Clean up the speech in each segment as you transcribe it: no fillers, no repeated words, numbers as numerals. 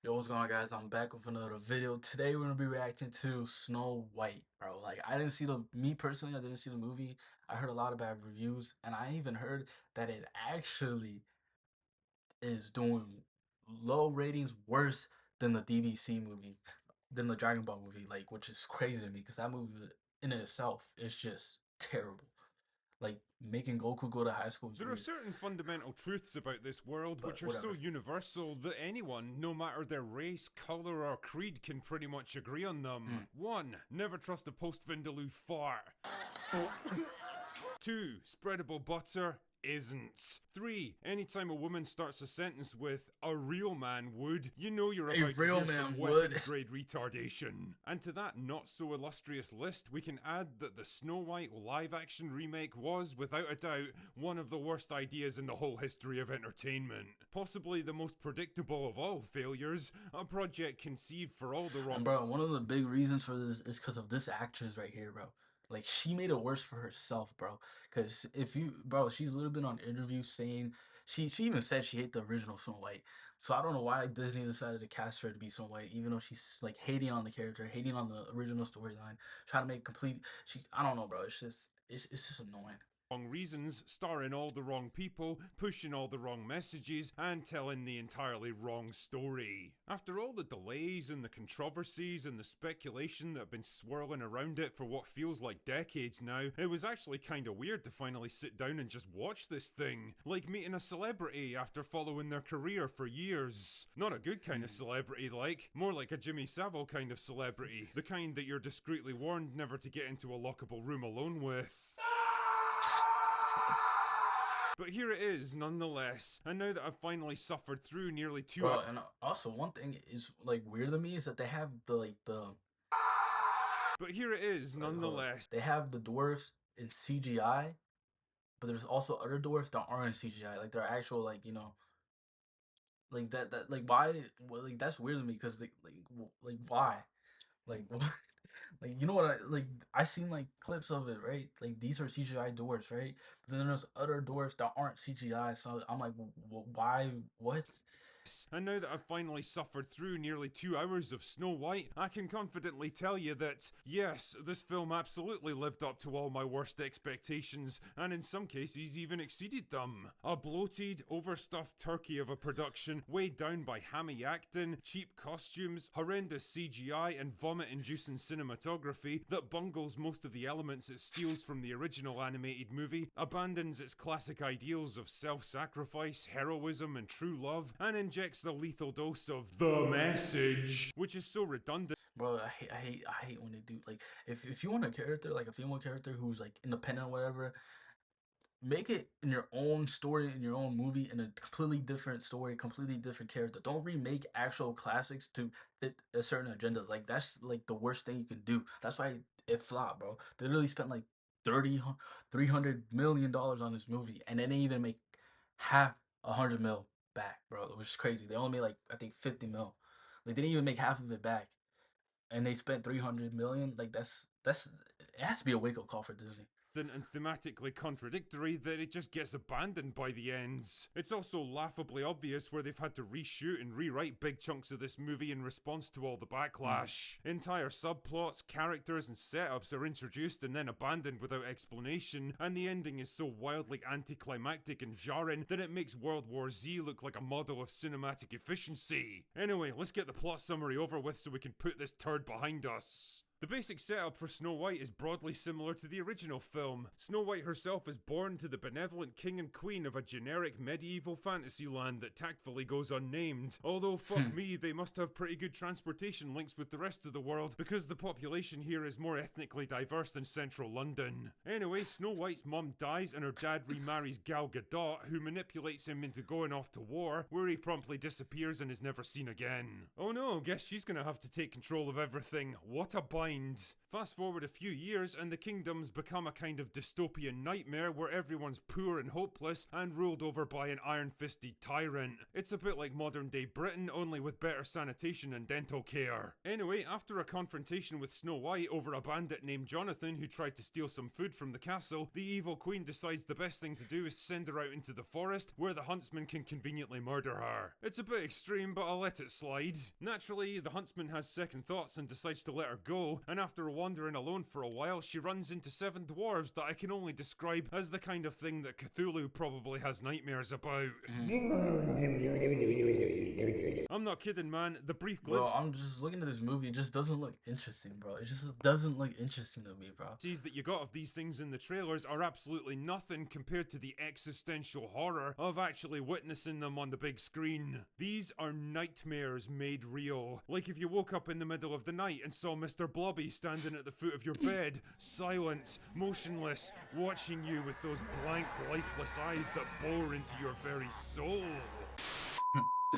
Yo, what's going on, guys? I'm back with another video. Today we're gonna be reacting to Snow White, bro. Like, I didn't see me personally, I didn't see the movie. I heard a lot of bad reviews, and I even heard that it actually is doing low ratings worse than the DBC movie, than the Dragon Ball movie, like, which is crazy to me because that movie in itself is just terrible. Like, making Goku go to high school is There are weird, certain fundamental truths about this world but which are so whatever. universal that anyone, no matter their race, colour, or creed, can pretty much agree on them. Mm. 1. Never trust a post Vindaloo fart. 2. Spreadable butter isn't. 3. Anytime a woman starts a sentence with, a real man would, you know you're A about to real hear some man would. weapons grade retardation. And to that not so illustrious list, we can add that the Snow White live action remake was, without a doubt, one of the worst ideas in the whole history of entertainment. Possibly the most predictable of all failures, a project conceived for all the wrong. And bro, one of the big reasons for this is because of this actress right here, bro. Like, she made it worse for herself, bro. Cause if you, bro, she's literally been on interviews saying she even said she hate the original Snow White. So I don't know why Disney decided to cast her to be Snow White, even though she's like hating on the character, hating on the original storyline, trying to make complete. I don't know, bro. It's just annoying. Wrong reasons, starring all the wrong people, pushing all the wrong messages, and telling the entirely wrong story. After all the delays and the controversies and the speculation that have been swirling around it for what feels like decades now, it was actually kinda weird to finally sit down and just watch this thing. Like meeting a celebrity after following their career for years. Not a good kind of celebrity, like, more like a Jimmy Savile kind of celebrity. The kind that you're discreetly warned never to get into a lockable room alone with. But here it is, nonetheless. And now that I've finally suffered through nearly 2 hours. Bro, and also one thing is like weird to me is that they have the But here it is, hold on. nonetheless. They have the dwarves in CGI, but there's also other dwarfs that aren't in CGI. Like they're actual, like, like that like why, well, like that's weird to me because like why, like what? Like, you know what, I seen like clips of it, right? Like these are CGI dwarfs, right? But then there's other dwarfs that aren't CGI, so I'm like, why, what? And now that I've finally suffered through nearly 2 hours of Snow White, I can confidently tell you that, yes, this film absolutely lived up to all my worst expectations, and in some cases even exceeded them. A bloated, overstuffed turkey of a production, weighed down by hammy acting, cheap costumes, horrendous CGI, and vomit-inducing cinematography that bungles most of the elements it steals from the original animated movie, abandons its classic ideals of self-sacrifice, heroism, and true love, and injects the lethal dose of the message, which is so redundant. Bro, I hate when they do, like, if you want a character, like a female character who's like independent or whatever, make it in your own story, in your own movie, in a completely different story, completely different character. Don't remake actual classics to fit a certain agenda. Like, that's like the worst thing you can do. That's why it flopped, bro. They literally spent like 30 $300 million on this movie, and they didn't even make half 100 mil back, bro, which is crazy. They only made like, I think, 50 mil. Like, they didn't even make half of it back, and they spent 300 million. Like, that's it has to be a wake-up call for Disney. And thematically contradictory that it just gets abandoned by the ends. It's also laughably obvious where they've had to reshoot and rewrite big chunks of this movie in response to all the backlash. Entire subplots, characters, and setups are introduced and then abandoned without explanation, and the ending is so wildly anticlimactic and jarring that it makes World War Z look like a model of cinematic efficiency. Anyway, let's get the plot summary over with so we can put this turd behind us. The basic setup for Snow White is broadly similar to the original film. Snow White herself is born to the benevolent king and queen of a generic medieval fantasy land that tactfully goes unnamed. Although, fuck me, they must have pretty good transportation links with the rest of the world because the population here is more ethnically diverse than central London. Anyway, Snow White's mum dies and her dad remarries Gal Gadot, who manipulates him into going off to war, where he promptly disappears and is never seen again. Oh no, guess she's gonna have to take control of everything. What a bind. Fast forward a few years, and the kingdom's become a kind of dystopian nightmare where everyone's poor and hopeless and ruled over by an iron-fisted tyrant. It's a bit like modern-day Britain, only with better sanitation and dental care. Anyway, after a confrontation with Snow White over a bandit named Jonathan who tried to steal some food from the castle, the evil queen decides the best thing to do is send her out into the forest where the huntsman can conveniently murder her. It's a bit extreme, but I'll let it slide. Naturally, the huntsman has second thoughts and decides to let her go, and after wandering alone for a while, she runs into 7 dwarves that I can only describe as the kind of thing that Cthulhu probably has nightmares about. I'm not kidding, man. The brief Bro, glimpse I'm just looking at this movie. It just doesn't look interesting, bro. It just doesn't look interesting to me, bro. that you got of these things in the trailers are absolutely nothing compared to the existential horror of actually witnessing them on the big screen. These are nightmares made real. Like if you woke up in the middle of the night and saw Mr. Blobby standing at the foot of your bed, silent, motionless, watching you with those blank, lifeless eyes that bore into your very soul.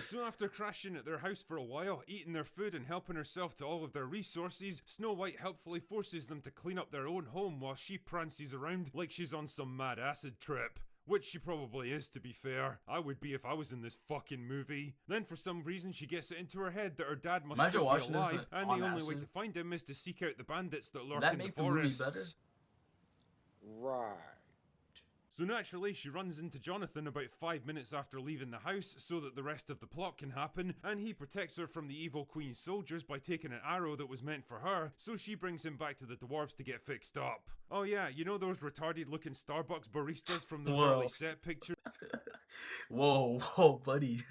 So after crashing at their house for a while, eating their food and helping herself to all of their resources, Snow White helpfully forces them to clean up their own home while she prances around like she's on some mad acid trip. Which she probably is, to be fair. I would be if I was in this fucking movie. Then for some reason she gets it into her head that her dad must Imagine still be watching this alive, and on the only way acid. to find him is to seek out the bandits that lurk That in the make the movie better? forests. Right. So naturally, she runs into Jonathan about 5 minutes after leaving the house so that the rest of the plot can happen, and he protects her from the evil queen's soldiers by taking an arrow that was meant for her, so she brings him back to the dwarves to get fixed up. Oh yeah, you know those retarded looking Starbucks baristas from those Whoa. early set pictures? Whoa, buddy.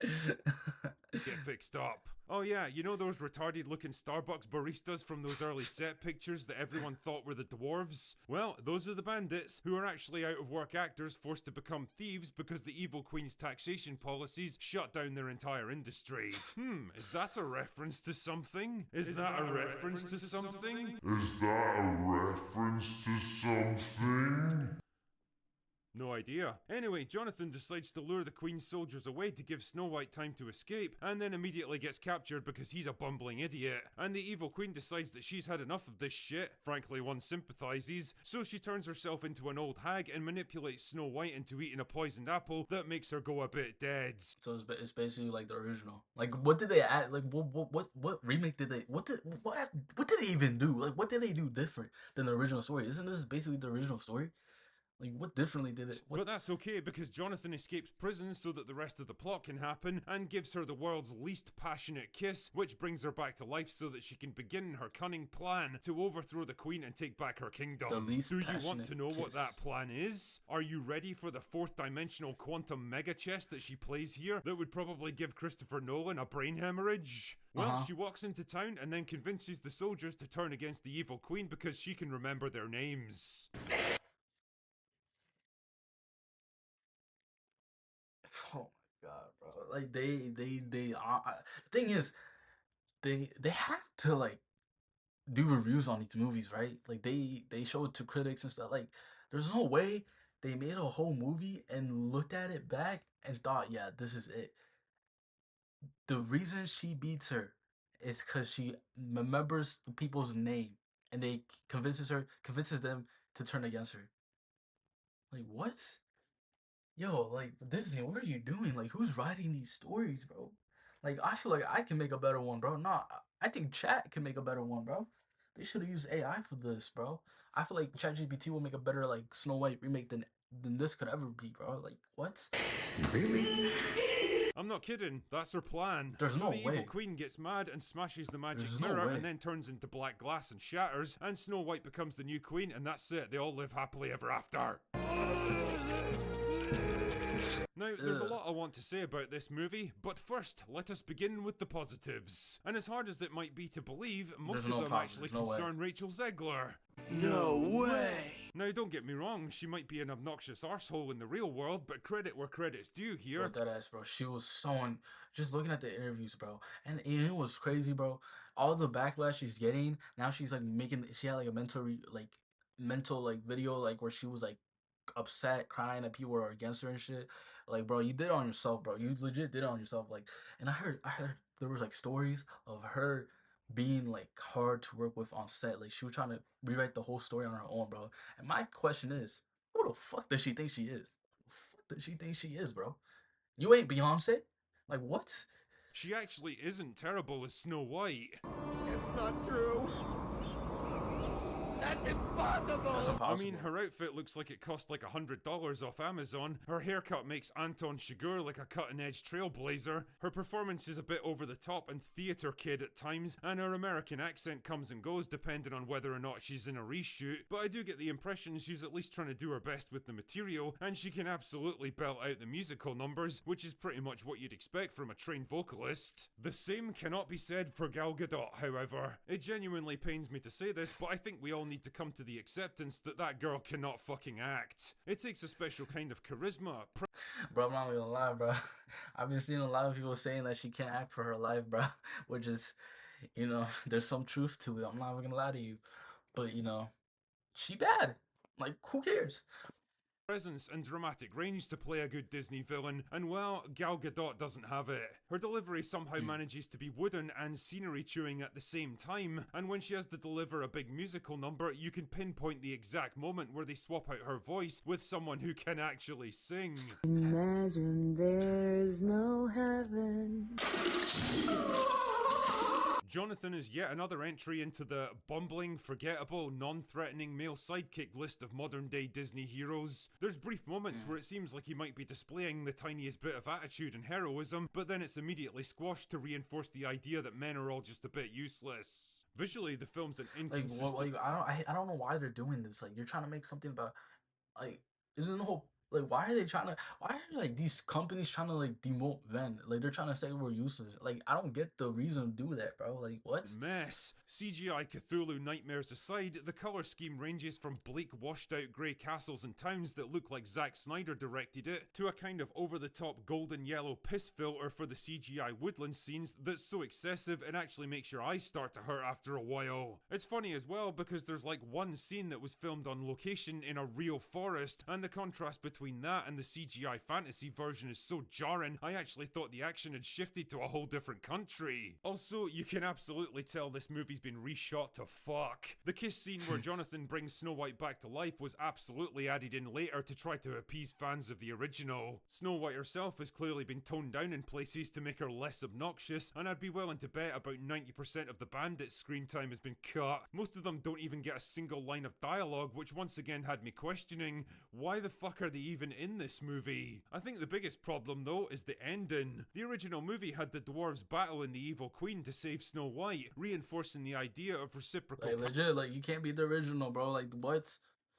Get fixed up. Oh yeah, you know those retarded looking Starbucks baristas from those early set pictures that everyone thought were the dwarves? Well, those are the bandits, who are actually out of work actors forced to become thieves because the evil queen's taxation policies shut down their entire industry. Is that a reference to something? Is that a reference to something? Is that a reference to something? No idea. Anyway, Jonathan decides to lure the Queen's soldiers away to give Snow White time to escape, and then immediately gets captured because he's a bumbling idiot. And the evil Queen decides that she's had enough of this shit, frankly one sympathizes, so she turns herself into an old hag and manipulates Snow White into eating a poisoned apple that makes her go a bit dead. So it's basically like the original. Like, what did they add? Like, what remake did they? What did they even do? Like, what did they do different than the original story? Isn't this basically the original story? Like, what differently did it? But that's okay because Jonathan escapes prison so that the rest of the plot can happen and gives her the world's least passionate kiss, which brings her back to life so that she can begin her cunning plan to overthrow the queen and take back her kingdom. Do you want to know what that plan is? Are you ready for the 4th dimensional quantum mega chess that she plays here that would probably give Christopher Nolan a brain hemorrhage? Well, she walks into town and then convinces the soldiers to turn against the evil queen because she can remember their names. Oh my god, bro! Like they the thing is, they have to like do reviews on these movies, right? Like they show it to critics and stuff. Like, there's no way they made a whole movie and looked at it back and thought, yeah, this is it. The reason she beats her is because she remembers the people's name, and they convinces them to turn against her. Like, what? Yo, like, Disney, what are you doing? Like, who's writing these stories, bro? Like, I feel like I can make a better one, bro. Nah, I think Chat can make a better one, bro. They should have used AI for this, bro. I feel like ChatGPT will make a better like Snow White remake than this could ever be, bro. Like, what? Really? I'm not kidding, that's her plan. There's so no the evil way. queen gets mad and smashes the magic There's no mirror way. and then turns into black glass and shatters, and Snow White becomes the new queen, and that's it. They all live happily ever after. Now, there's a lot I want to say about this movie, but first, let us begin with the positives. And as hard as it might be to believe, most There's of no them actually positives, no way. concern Rachel Zegler. No way. Now, don't get me wrong, she might be an obnoxious arsehole in the real world, but credit where credit's due here. Bro, that ass, bro. She was someone just looking at the interviews, bro. And it was crazy, bro. All the backlash she's getting, now she's like she had like a mental video like where she was like upset, crying that people were against her and shit. Like, bro, you did it on yourself, bro. You legit did it on yourself. Like, and I heard there was like stories of her being like hard to work with on set. Like she was trying to rewrite the whole story on her own, bro. And my question is, who the fuck does she think she is? Who the fuck does she think she is, bro? You ain't Beyonce. Like what? She actually isn't terrible as Snow White. It's not true. That's impossible. That's I impossible. mean, her outfit looks like it cost like $100 off Amazon. Her haircut makes Anton Chigurh like a cutting-edge trailblazer. Her performance is a bit over the top and theatre kid at times, and her American accent comes and goes depending on whether or not she's in a reshoot. But I do get the impression she's at least trying to do her best with the material, and she can absolutely belt out the musical numbers, which is pretty much what you'd expect from a trained vocalist. The same cannot be said for Gal Gadot, however. It genuinely pains me to say this, but I think we all need to come to the acceptance that that girl cannot fucking act. It takes a special kind of charisma. Bro, I'm not gonna lie, bro. I've been seeing a lot of people saying that she can't act for her life, bro. Which is, there's some truth to it. I'm not even gonna lie to you. But, she bad. Like, who cares? Presence and dramatic range to play a good Disney villain, and well, Gal Gadot doesn't have it. Her delivery somehow manages to be wooden and scenery chewing at the same time, and when she has to deliver a big musical number, you can pinpoint the exact moment where they swap out her voice with someone who can actually sing. Imagine there's no heaven. Jonathan is yet another entry into the bumbling, forgettable, non-threatening male sidekick list of modern-day Disney heroes. There's brief moments where it seems like he might be displaying the tiniest bit of attitude and heroism, but then it's immediately squashed to reinforce the idea that men are all just a bit useless. Visually, the film's an inconsistent... I don't know why they're doing this. Like, you're trying to make something about, like, isn't the whole... Like, why are, like, these companies trying to, like, demote men? Like, they're trying to say we're useless. Like, I don't get the reason to do that, bro. Like, what? Mess. CGI Cthulhu nightmares aside, the colour scheme ranges from bleak, washed-out grey castles and towns that look like Zack Snyder directed it, to a kind of over-the-top golden yellow piss filter for the CGI woodland scenes that's so excessive it actually makes your eyes start to hurt after a while. It's funny as well because there's like one scene that was filmed on location in a real forest, and the contrast between that and the CGI fantasy version is so jarring, I actually thought the action had shifted to a whole different country. Also, you can absolutely tell this movie's been reshot to fuck. The kiss scene where Jonathan brings Snow White back to life was absolutely added in later to try to appease fans of the original. Snow White herself has clearly been toned down in places to make her less obnoxious, and I'd be willing to bet about 90% of the bandits' screen time has been cut. Most of them don't even get a single line of dialogue, which once again had me questioning, why the fuck are they even in this movie? I think the biggest problem though is the ending. The original movie had the dwarves battling the evil queen to save Snow White, reinforcing the idea of reciprocal Like, legit, like, you can't be the original, bro. Like, what?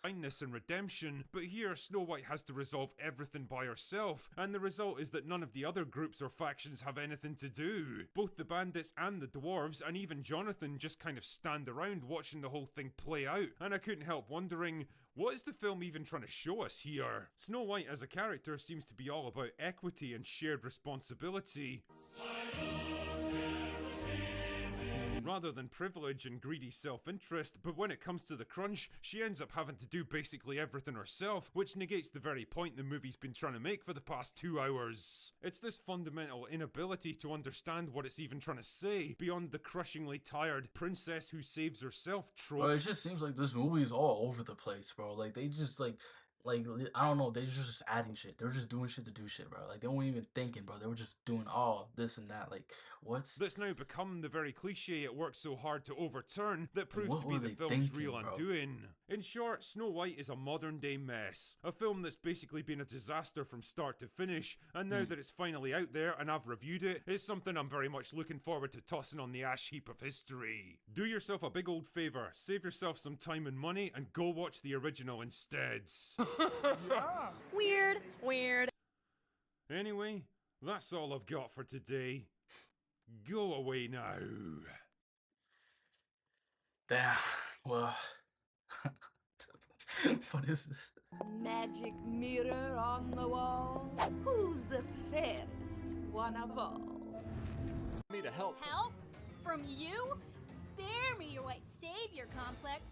kindness and redemption, but here Snow White has to resolve everything by herself, and the result is that none of the other groups or factions have anything to do. Both the bandits and the dwarves, and even Jonathan, just kind of stand around watching the whole thing play out, and I couldn't help wondering, what is the film even trying to show us here? Snow White as a character seems to be all about equity and shared responsibility, rather than privilege and greedy self-interest, but when it comes to the crunch, she ends up having to do basically everything herself, which negates the very point the movie's been trying to make for the past 2 hours. It's this fundamental inability to understand what it's even trying to say, beyond the crushingly tired princess who saves herself trope. Bro, it just seems like this movie is all over the place, bro. Like, they just, like, I don't know, they're just adding shit. They were just doing shit to do shit, bro. Like, they weren't even thinking, bro. They were just doing all this and that. Like, what? That's now become the very cliche it worked so hard to overturn that proves What to be were the they film's thinking, real bro? undoing. In short, Snow White is a modern day mess. A film that's basically been a disaster from start to finish, and now that it's finally out there and I've reviewed it, it's something I'm very much looking forward to tossing on the ash heap of history. Do yourself a big old favour, save yourself some time and money, and go watch the original instead. Weird. Anyway, that's all I've got for today. Go away now. Damn. Well. What is this? Magic mirror on the wall. Who's the fairest one of all? Me to help. Help? From you? Spare me your white savior complex.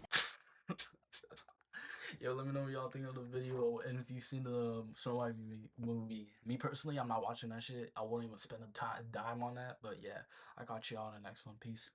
Yo, let me know what y'all think of the video, and if you've seen the Snow White movie. Me personally, I'm not watching that shit. I won't even spend a dime on that. But yeah, I got y'all in the next one. Peace.